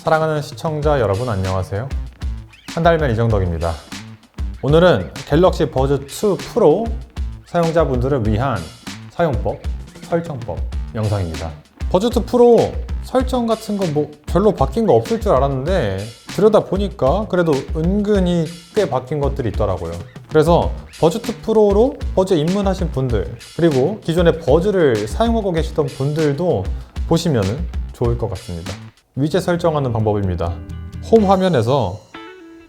사랑하는 시청자 여러분 안녕하세요. 한 달면 이정덕입니다. 오늘은 갤럭시 버즈 2 프로 사용자분들을 위한 사용법, 설정법 영상입니다. 버즈 2 프로 설정 같은 거 뭐 별로 바뀐 거 없을 줄 알았는데 들여다 보니까 그래도 은근히 꽤 바뀐 것들이 있더라고요. 그래서 버즈 2 프로로 버즈에 입문하신 분들, 그리고 기존에 버즈를 사용하고 계시던 분들도 보시면 좋을 것 같습니다. 위젯 설정하는 방법입니다. 홈 화면에서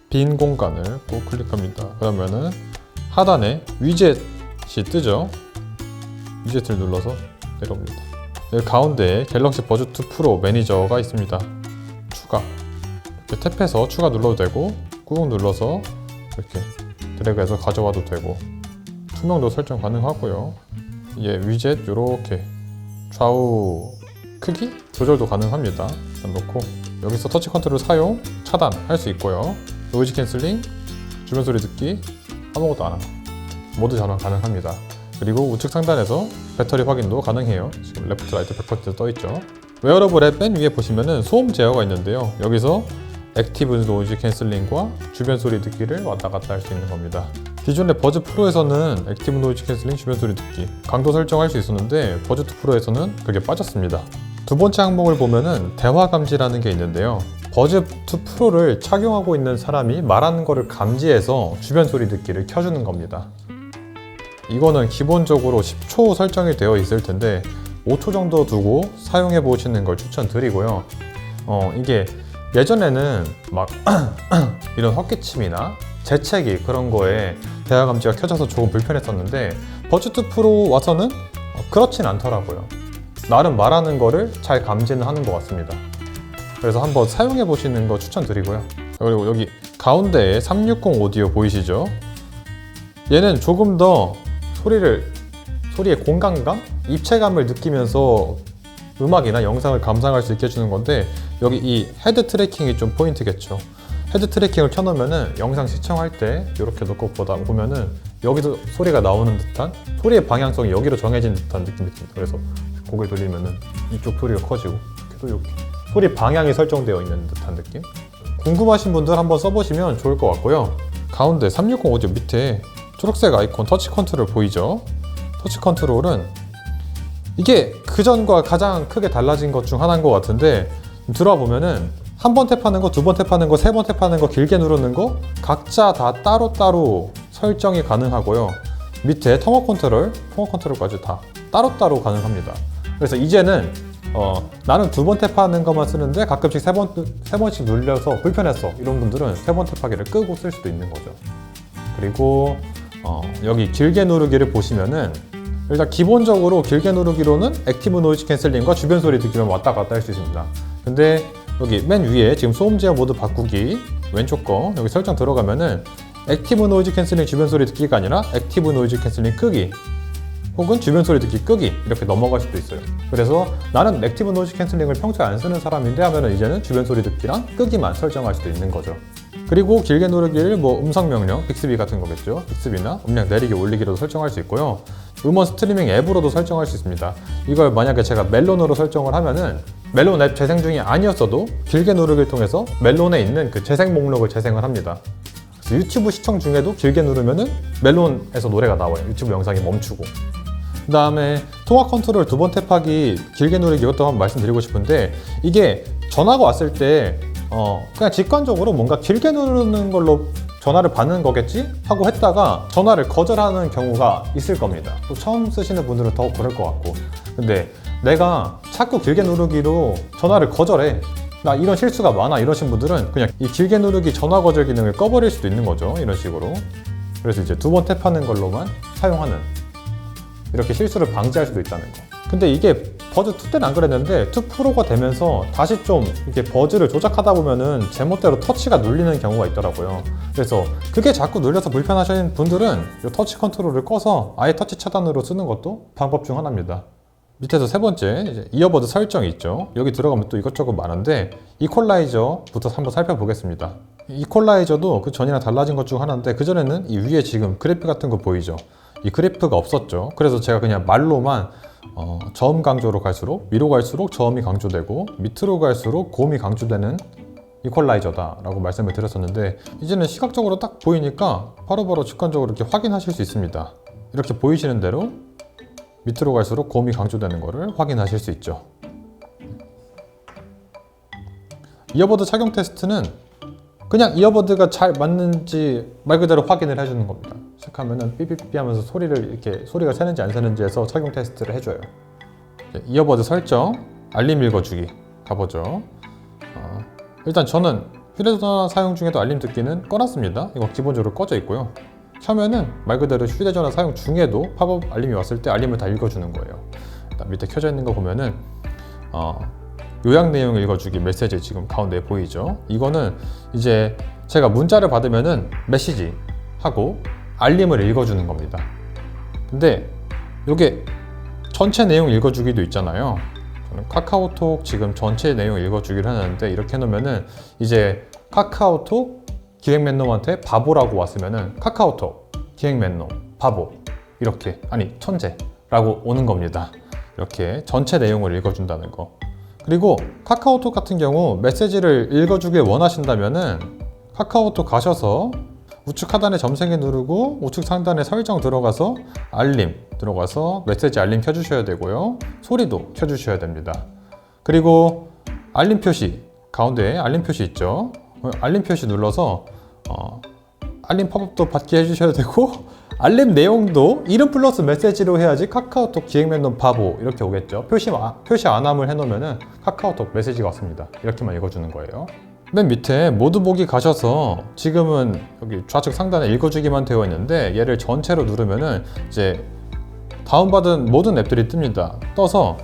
빈 공간을 꼭 클릭합니다. 그러면은 하단에 위젯이 뜨죠. 위젯을 눌러서 내려옵니다. 여기 가운데에 갤럭시 버즈 2 프로 매니저가 있습니다. 추가, 이렇게 탭해서 추가 눌러도 되고, 꾹 눌러서 이렇게 드래그해서 가져와도 되고, 투명도 설정 가능하고요. 위젯 이렇게 좌우 크기 조절도 가능합니다. 일단 놓고 여기서 터치 컨트롤 사용, 차단 할 수 있고요. 노이즈 캔슬링, 주변 소리 듣기, 아무것도 안 하고 모두 전환 가능합니다. 그리고 우측 상단에서 배터리 확인도 가능해요. 지금 레프트 라이트 100% 떠있죠. 웨어러블의 맨 위에 보시면은 소음 제어가 있는데요. 여기서 액티브 노이즈 캔슬링과 주변 소리 듣기를 왔다 갔다 할 수 있는 겁니다. 기존의 버즈 프로에서는 액티브 노이즈 캔슬링, 주변 소리 듣기 강도 설정할 수 있었는데 버즈 2 프로에서는 그게 빠졌습니다. 두 번째 항목을 보면은 대화 감지라는 게 있는데요. 버즈 2 프로를 착용하고 있는 사람이 말하는 거를 감지해서 주변 소리 듣기를 켜주는 겁니다. 이거는 기본적으로 10초 설정이 되어 있을 텐데 5초 정도 두고 사용해 보시는 걸 추천드리고요. 이게 예전에는 막 이런 헛기침이나 재채기 그런 거에 대화 감지가 켜져서 조금 불편했었는데 버즈 2 프로 와서는 그렇진 않더라고요. 나름 말하는 거를 잘 감지는 하는 것 같습니다. 그래서 한번 사용해 보시는 거 추천드리고요. 그리고 여기 가운데에 360 오디오 보이시죠? 얘는 조금 더 소리의 공간감? 입체감을 느끼면서 음악이나 영상을 감상할 수 있게 해주는 건데, 여기 이 헤드 트래킹이 좀 포인트겠죠. 헤드 트래킹을 켜놓으면은 영상 시청할 때 이렇게 놓고 보면은 여기서 소리가 나오는 듯한, 소리의 방향성이 여기로 정해진 듯한 느낌이 듭니다. 그래서 고개 돌리면은 이쪽 소리가 커지고, 또 이렇게 소리 방향이 설정되어 있는 듯한 느낌? 궁금하신 분들 한번 써보시면 좋을 것 같고요. 가운데 360 오디오 밑에 초록색 아이콘 터치 컨트롤 보이죠? 터치 컨트롤은 이게 그전과 가장 크게 달라진 것 중 하나인 것 같은데, 들어와 보면은 한 번 탭하는 거, 두 번 탭하는 거, 세 번 탭하는 거, 길게 누르는 거 각자 다 따로따로 설정이 가능하고요. 밑에 통화 컨트롤까지 다 따로따로 가능합니다. 그래서 이제는 나는 두 번 탭하는 것만 쓰는데 가끔씩 세 번씩 눌려서 불편했어, 이런 분들은 세 번 탭하기를 끄고 쓸 수도 있는 거죠. 그리고 여기 길게 누르기를 보시면은 일단 기본적으로 길게 누르기로는 액티브 노이즈 캔슬링과 주변 소리 듣기만 왔다 갔다 할 수 있습니다. 근데 여기 맨 위에 지금 소음 제어 모드 바꾸기 왼쪽 거 여기 설정 들어가면은 액티브 노이즈 캔슬링 주변 소리 듣기가 아니라 액티브 노이즈 캔슬링 끄기 혹은 주변 소리 듣기 끄기 이렇게 넘어갈 수도 있어요. 그래서 나는 액티브 노이즈 캔슬링을 평소에 안 쓰는 사람인데 하면은 이제는 주변 소리 듣기랑 끄기만 설정할 수도 있는 거죠. 그리고 길게 누르기를 음성 명령, 빅스비 같은 거겠죠. 빅스비나 음량 내리기 올리기로도 설정할 수 있고요. 음원 스트리밍 앱으로도 설정할 수 있습니다. 이걸 만약에 제가 멜론으로 설정을 하면은 멜론 앱 재생 중이 아니었어도 길게 누르기를 통해서 멜론에 있는 그 재생 목록을 재생을 합니다. 그래서 유튜브 시청 중에도 길게 누르면은 멜론에서 노래가 나와요. 유튜브 영상이 멈추고. 그 다음에 통화 컨트롤 두 번 탭하기 길게 누르기, 이것도 한번 말씀드리고 싶은데, 이게 전화가 왔을 때 그냥 직관적으로 뭔가 길게 누르는 걸로 전화를 받는 거겠지? 하고 했다가 전화를 거절하는 경우가 있을 겁니다. 또 처음 쓰시는 분들은 더 그럴 것 같고. 근데 내가 자꾸 길게 누르기로 전화를 거절해, 나 이런 실수가 많아, 이러신 분들은 그냥 이 길게 누르기 전화 거절 기능을 꺼버릴 수도 있는 거죠. 이런 식으로. 그래서 이제 두 번 탭하는 걸로만 사용하는, 이렇게 실수를 방지할 수도 있다는 거. 근데 이게 버즈 2 때는 안 그랬는데 2 프로가 되면서 다시 좀 이렇게 버즈를 조작하다 보면은 제멋대로 터치가 눌리는 경우가 있더라고요. 그래서 그게 자꾸 눌려서 불편하신 분들은 이 터치 컨트롤을 꺼서 아예 터치 차단으로 쓰는 것도 방법 중 하나입니다. 밑에서 세 번째, 이제 이어버드 설정이 있죠. 여기 들어가면 또 이것저것 많은데 이퀄라이저부터 한번 살펴보겠습니다. 이퀄라이저도 그 전이랑 달라진 것 중 하나인데, 그전에는 이 위에 지금 그래프 같은 거 보이죠? 이 그래프가 없었죠. 그래서 제가 그냥 말로만 저음 강조로 갈수록 위로 갈수록 저음이 강조되고 밑으로 갈수록 고음이 강조되는 이퀄라이저다 라고 말씀을 드렸었는데, 이제는 시각적으로 딱 보이니까 바로바로 직관적으로 이렇게 확인하실 수 있습니다. 이렇게 보이시는 대로 밑으로 갈수록 고음이 강조되는 것을 확인하실 수 있죠. 이어버드 착용 테스트는 그냥 이어버드가 잘 맞는지 말 그대로 확인을 해주는 겁니다. 시작하면은 삐삐삐 하면서 소리가 새는지 안 새는지에서 착용 테스트를 해줘요. 이어버드 설정, 알림 읽어주기 가보죠. 일단 저는 휴대전화 사용 중에도 알림 듣기는 꺼놨습니다. 이거 기본적으로 꺼져 있고요. 켜면은 말 그대로 휴대전화 사용 중에도 팝업 알림이 왔을 때 알림을 다 읽어주는 거예요. 일단 밑에 켜져 있는 거 보면은 요약 내용 읽어주기 메시지 지금 가운데 보이죠? 이거는 이제 제가 문자를 받으면은 메시지 하고 알림을 읽어주는 겁니다. 근데 이게 전체 내용 읽어주기도 있잖아요. 저는 카카오톡 지금 전체 내용 읽어주기를 하는데, 이렇게 해놓으면은 이제 카카오톡 기획맨놈한테 바보라고 왔으면은 카카오톡 기획맨놈 바보 이렇게, 아니 천재라고 오는 겁니다. 이렇게 전체 내용을 읽어준다는 거. 그리고 카카오톡 같은 경우 메시지를 읽어주길 원하신다면은 카카오톡 가셔서 우측 하단에 점생에 누르고 우측 상단에 설정 들어가서 알림 들어가서 메시지 알림 켜주셔야 되고요. 소리도 켜주셔야 됩니다. 그리고 알림 표시 가운데에 알림 표시 있죠. 알림 표시 눌러서 알림 팝업도 받게 해주셔야 되고, 알림 내용도 이름 플러스 메시지로 해야지 카카오톡 기획맨놈 바보 이렇게 오겠죠. 표시 안함을 해놓으면 카카오톡 메시지가 왔습니다. 이렇게만 읽어주는 거예요. 맨 밑에 모두 보기 가셔서 지금은 여기 좌측 상단에 읽어주기만 되어 있는데, 얘를 전체로 누르면은 이제 다운받은 모든 앱들이 뜹니다. 떠서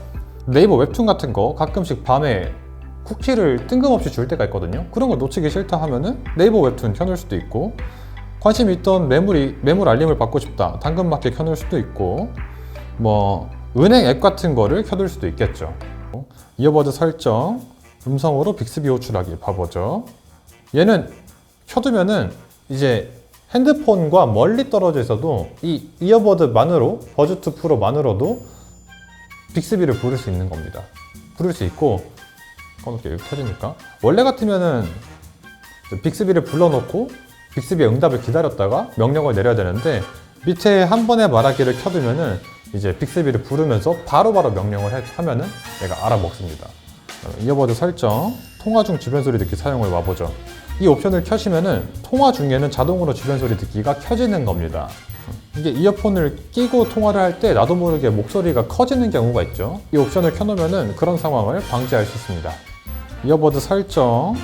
네이버 웹툰 같은 거 가끔씩 밤에 쿠키를 뜬금없이 줄 때가 있거든요. 그런 거 놓치기 싫다 하면은 네이버 웹툰 켜놓을 수도 있고, 관심 있던 매물 알림을 받고 싶다 당근마켓 켜놓을 수도 있고, 뭐 은행 앱 같은 거를 켜둘 수도 있겠죠. 이어버드 설정, 음성으로 빅스비 호출하기 봐보죠. 얘는 켜두면은 이제 핸드폰과 멀리 떨어져 있어도 이 이어버드만으로, 버즈2 프로만으로도 빅스비를 부를 수 있는 겁니다. 부를 수 있고, 꺼놓게 여기 켜지니까, 원래 같으면은 빅스비를 불러놓고 빅스비의 응답을 기다렸다가 명령을 내려야 되는데, 밑에 한 번에 말하기를 켜두면은 이제 빅스비를 부르면서 바로바로 명령을 하면은 얘가 알아먹습니다. 이어버드 설정, 통화 중 주변 소리 듣기 사용을 와보죠. 이 옵션을 켜시면은 통화 중에는 자동으로 주변 소리 듣기가 켜지는 겁니다. 이게 이어폰을 끼고 통화를 할 때 나도 모르게 목소리가 커지는 경우가 있죠. 이 옵션을 켜놓으면은 그런 상황을 방지할 수 있습니다. 이어버드 설정,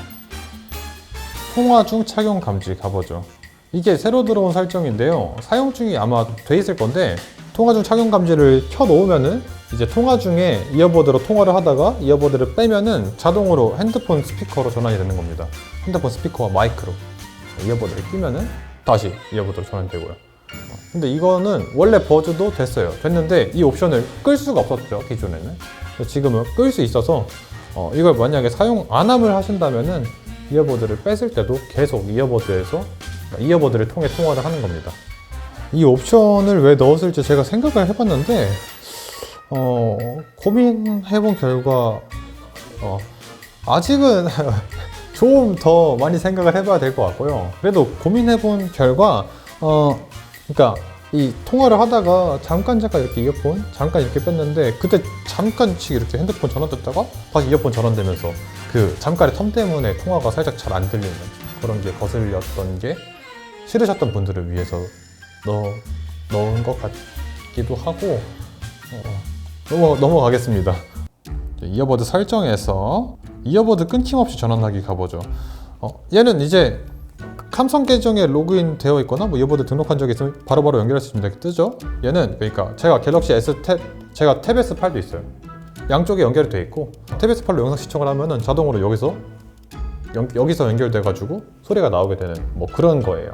통화 중 착용 감지 가보죠. 이게 새로 들어온 설정인데요. 사용 중이 아마 돼 있을 건데, 통화 중 착용 감지를 켜 놓으면은 이제 통화 중에 이어버드로 통화를 하다가 이어버드를 빼면은 자동으로 핸드폰 스피커로 전환이 되는 겁니다. 핸드폰 스피커와 마이크로 이어버드를 끼면은 다시 이어버드로 전환되고요. 근데 이거는 원래 버즈도 됐는데 이 옵션을 끌 수가 없었죠, 기존에는. 지금은 끌 수 있어서 이걸 만약에 사용 안함을 하신다면은 이어버드를 뺐을 때도 계속 이어버드를 통해 통화를 하는 겁니다. 이 옵션을 왜 넣었을지 제가 생각을 해봤는데, 고민해본 결과 아직은 좀 더 많이 생각을 해봐야 될 것 같고요. 그래도 고민해본 결과 그러니까 이 통화를 하다가 잠깐 이렇게 이어폰 잠깐 이렇게 뺐는데, 그때 잠깐씩 이렇게 핸드폰 전환됐다가 다시 이어폰 전환되면서 그 잠깐의 텀 때문에 통화가 살짝 잘 안 들리는 그런 게 거슬렸던 게 싫으셨던 분들을 위해서 넣은 것 같기도 하고, 넘어가겠습니다. 이어버드 설정에서 이어버드 끊김없이 전환하기 가보죠. 얘는 이제 삼성 계정에 로그인 되어 있거나 뭐 이어버드 등록한 적이 있으면 바로바로 연결할 수 있습니다. 이렇게 뜨죠? 얘는 그러니까 제가 갤럭시 S 탭, 제가 탭 S8도 있어요. 양쪽에 연결이 되어 있고, 탭 S8로 영상 시청을 하면은 자동으로 여기서 연결돼 가지고 소리가 나오게 되는 뭐 그런 거예요.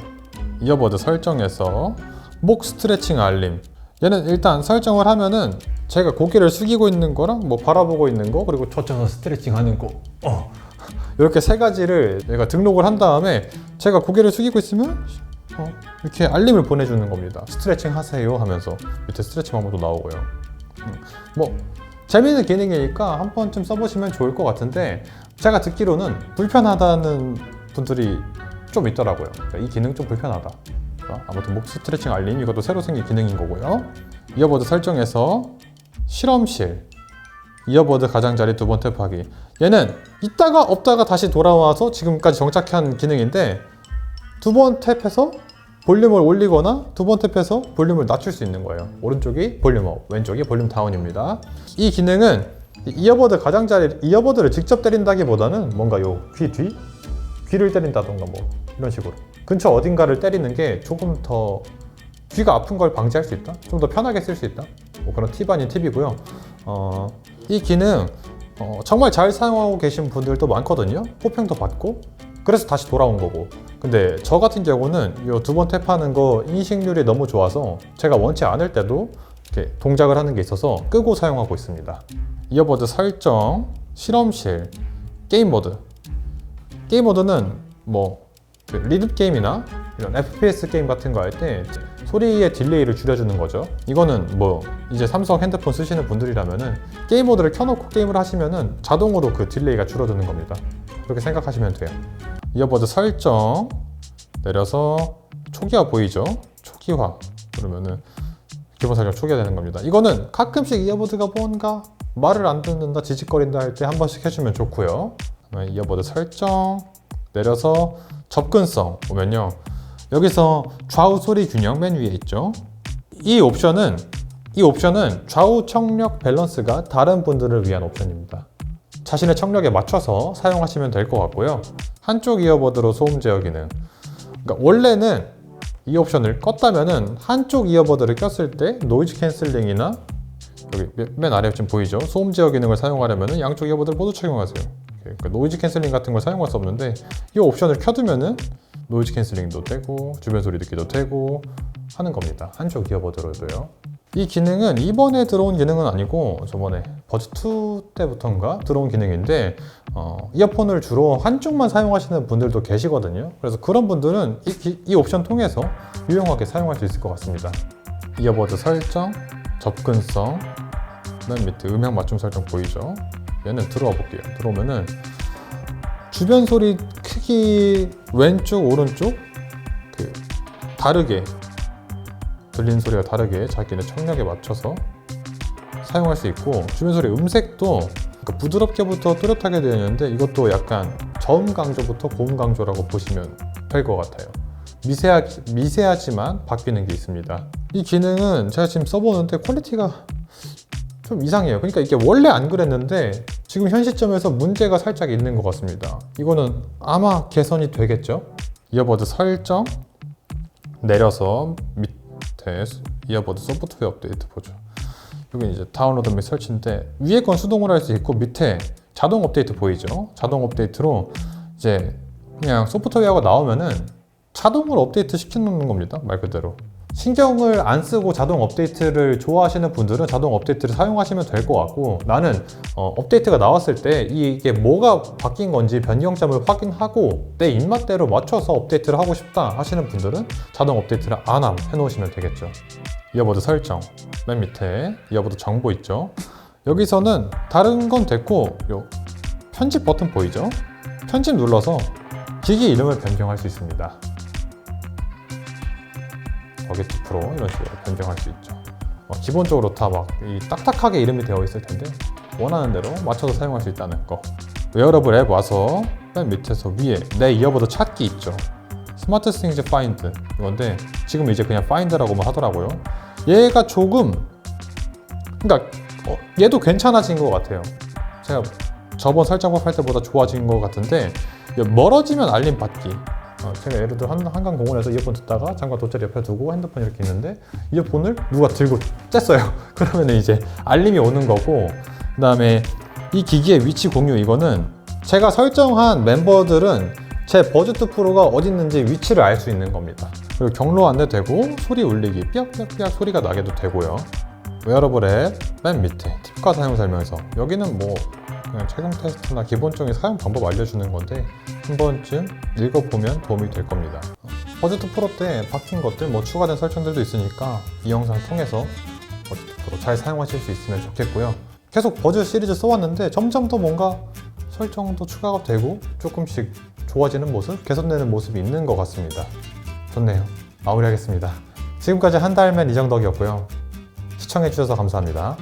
이어버드 설정에서 목 스트레칭 알림, 얘는 일단 설정을 하면은 제가 고개를 숙이고 있는 거랑 뭐 바라보고 있는 거, 그리고 젖혀서 스트레칭 하는 거, 이렇게 세 가지를 내가 등록을 한 다음에 제가 고개를 숙이고 있으면 이렇게 알림을 보내주는 겁니다. 스트레칭 하세요 하면서 밑에 스트레칭 방법도 나오고요. 뭐 재미있는 기능이니까 한 번쯤 써보시면 좋을 것 같은데, 제가 듣기로는 불편하다는 분들이 좀 있더라고요. 이 기능 좀 불편하다. 아무튼 목 스트레칭 알림, 이것도 새로 생긴 기능인 거고요. 이어버드 설정에서 실험실, 이어버드 가장자리 2번 탭하기. 얘는 있다가 없다가 다시 돌아와서 지금까지 정착한 기능인데 2번 탭해서 볼륨을 올리거나 2번 탭해서 볼륨을 낮출 수 있는 거예요. 오른쪽이 볼륨 업, 왼쪽이 볼륨 다운입니다. 이 기능은 이어버드 가장자리, 이어버드를 직접 때린다기보다는 뭔가 요 귀 뒤? 귀를 때린다던가 뭐 이런 식으로 근처 어딘가를 때리는 게 조금 더 귀가 아픈 걸 방지할 수 있다? 좀 더 편하게 쓸 수 있다? 뭐 그런 팁 아닌 팁이고요. 이 기능 정말 잘 사용하고 계신 분들도 많거든요. 호평도 받고 그래서 다시 돌아온 거고. 근데 저 같은 경우는 이 2번 탭하는 거 인식률이 너무 좋아서 제가 원치 않을 때도 이렇게 동작을 하는 게 있어서 끄고 사용하고 있습니다. 이어버드 설정, 실험실, 게임 모드. 게임 모드는 뭐 리듬 게임이나 이런 FPS 게임 같은 거 할 때 소리의 딜레이를 줄여주는 거죠. 이거는 뭐 이제 삼성 핸드폰 쓰시는 분들이라면은 게임 모드를 켜놓고 게임을 하시면은 자동으로 그 딜레이가 줄어드는 겁니다. 그렇게 생각하시면 돼요. 이어버드 설정 내려서 초기화 보이죠? 초기화 그러면은 기본 설정 초기화되는 겁니다. 이거는 가끔씩 이어버드가 뭔가 말을 안 듣는다, 지직거린다 할 때 한 번씩 해주면 좋고요. 이어버드 설정 내려서 접근성 보면요, 여기서 좌우 소리 균형 맨 위에 있죠. 이 옵션은 좌우 청력 밸런스가 다른 분들을 위한 옵션입니다. 자신의 청력에 맞춰서 사용하시면 될 것 같고요. 한쪽 이어버드로 소음 제어 기능. 그러니까 원래는 이 옵션을 껐다면은 한쪽 이어버드를 꼈을 때 노이즈 캔슬링이나 여기 맨 아래 지금 보이죠? 소음 제어 기능을 사용하려면은 양쪽 이어버드를 모두 착용하세요. 그러니까 노이즈 캔슬링 같은 걸 사용할 수 없는데 이 옵션을 켜두면은 노이즈 캔슬링도 되고 주변 소리 듣기도 되고 하는 겁니다. 한쪽 이어버드로도요. 이 기능은 이번에 들어온 기능은 아니고 저번에 버즈2 때부터인가 들어온 기능인데 이어폰을 주로 한쪽만 사용하시는 분들도 계시거든요. 그래서 그런 분들은 이 옵션 통해서 유용하게 사용할 수 있을 것 같습니다. 이어버드 설정, 접근성, 맨 밑에 음향 맞춤 설정 보이죠? 얘는 들어와 볼게요. 들어오면은 주변 소리 크기 왼쪽 오른쪽 다르게 들리는 소리가 다르게 자기네 청력에 맞춰서 사용할 수 있고, 주변 소리 음색도 부드럽게부터 또렷하게 되어 있는데 이것도 약간 저음 강조부터 고음 강조라고 보시면 될 것 같아요. 미세하지만 바뀌는 게 있습니다. 이 기능은 제가 지금 써보는데 퀄리티가 좀 이상해요. 그러니까 이게 원래 안 그랬는데 지금 현 시점에서 문제가 살짝 있는 것 같습니다. 이거는 아마 개선이 되겠죠? 이어버드 설정 내려서 밑에 이어버드 소프트웨어 업데이트 보죠. 여기 이제 다운로드 및 설치인데 위에 건 수동으로 할 수 있고 밑에 자동 업데이트 보이죠? 자동 업데이트로 이제 그냥 소프트웨어가 나오면은 자동으로 업데이트 시켜놓는 겁니다. 말 그대로. 신경을 안 쓰고 자동 업데이트를 좋아하시는 분들은 자동 업데이트를 사용하시면 될 것 같고, 나는 업데이트가 나왔을 때 이게 뭐가 바뀐 건지 변경점을 확인하고 내 입맛대로 맞춰서 업데이트를 하고 싶다 하시는 분들은 자동 업데이트를 안함 해놓으시면 되겠죠. 이어버드 설정 맨 밑에 이어버드 정보 있죠. 여기서는 다른 건 됐고 요 편집 버튼 보이죠? 편집 눌러서 기기 이름을 변경할 수 있습니다. 버게트 프로 이런 식으로 변경할 수 있죠. 기본적으로 다 막 딱딱하게 이름이 되어 있을 텐데 원하는 대로 맞춰서 사용할 수 있다는 거. 웨어러블 앱 와서 맨 밑에서 위에 내 이어버드 찾기 있죠. 스마트 스팅즈 파인드 이건데 지금 이제 그냥 파인드라고만 하더라고요. 얘가 조금 그러니까 얘도 괜찮아진 것 같아요. 제가 저번 설정법 할 때보다 좋아진 것 같은데 멀어지면 알림 받기. 제가 예를 들어 한강공원에서 이어폰 듣다가 잠깐 돗자리 옆에 두고 핸드폰 이렇게 있는데 이어폰을 누가 들고 쬐어요. 그러면 이제 알림이 오는 거고, 그 다음에 이 기기의 위치 공유, 이거는 제가 설정한 멤버들은 제 버즈2 프로가 어디 있는지 위치를 알 수 있는 겁니다. 그리고 경로 안내 되고 소리 울리기 삐약삐약 소리가 나게도 되고요. 웨어러블 앱 맨 밑에 팁과 사용 설명서, 여기는 뭐 그냥 최강 테스트나 기본적인 사용 방법 알려주는 건데 한 번쯤 읽어보면 도움이 될 겁니다. 버즈2 프로 때 바뀐 것들, 뭐 추가된 설정들도 있으니까 이 영상 통해서 버즈2 프로 잘 사용하실 수 있으면 좋겠고요. 계속 버즈 시리즈 써왔는데 점점 더 뭔가 설정도 추가가 되고 조금씩 좋아지는 모습, 개선되는 모습이 있는 것 같습니다. 좋네요. 마무리하겠습니다. 지금까지 한달맨 이정덕이었고요. 시청해주셔서 감사합니다.